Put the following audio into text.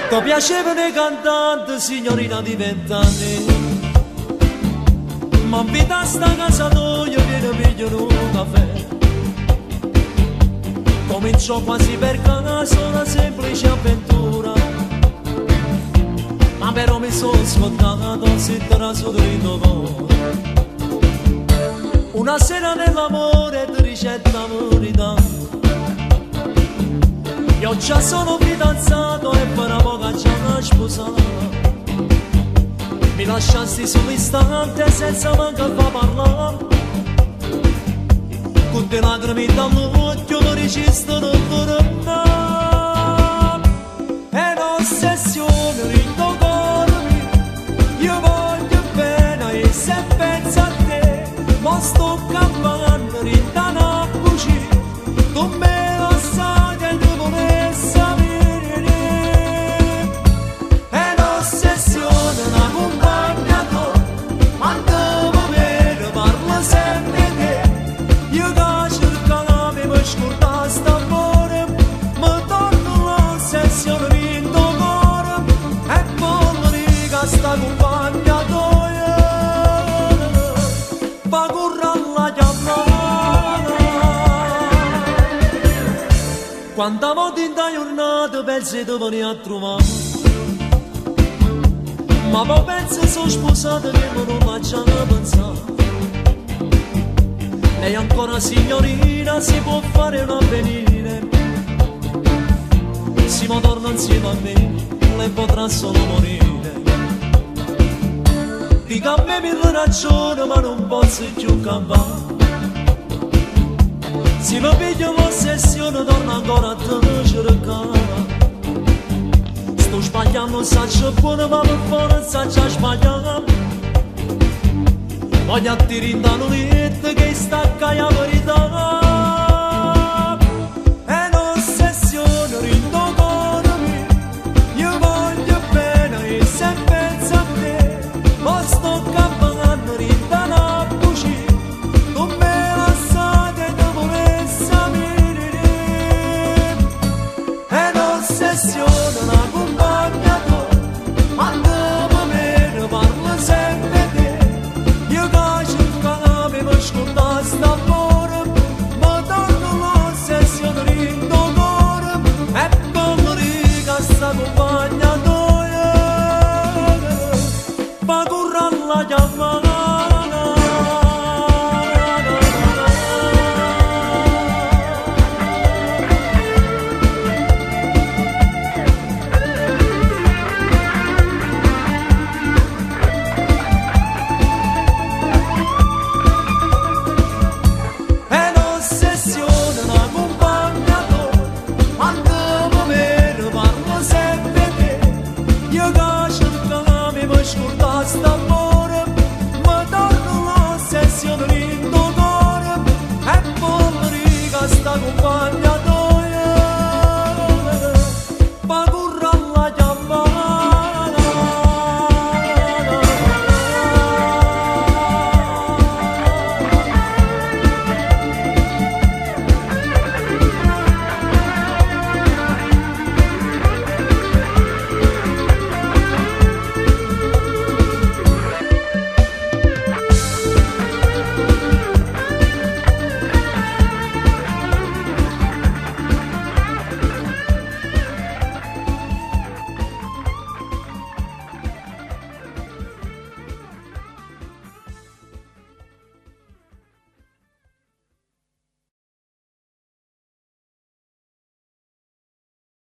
Ti piacevano i cantanti, signorina di 20 anni, ma in vita sta casa tua viene pigliano un caffè. Cominciò quasi per caso una semplice avventura, ma però mi sono scontato se te la sono rinnovato. Una sera nell'amore ti ricetta verità, io già sono fidanzato e per poco già una sposata. Mi lasciasti sull'istante senza manco far parlare, con te lacrime dall'occhio mi resistono ancora mai. È un'ossessione in tuo cuore, io voglio bene e se penso a te, ma sto campando rintano a buci, tu me lo sai che tu volessi sapere. È un'ossessione, una compagna tua, ma devo bene, parla sempre te. Io che cercavo per scordare st'amore, mi torno l'ossessione in tuo cuore, e voglio dire che sta compagna tua fa correre la chiamata. Quante volte in da giornata pensi di venire a trovare, ma poi penso sono sposato che non l'ho già pensato. Lei ancora signorina, si può fare un avvenire, se mi torna insieme a me, lei potrà solo morire. Dico a me mille ragioni, ma non posso più campare. Se mi piglio l'ossessione, torno ancora a te cercare. Sto sbagliando, saccio buono, ma per forza già sbagliamo. Voglio a tirare in da letto che stacca la verità.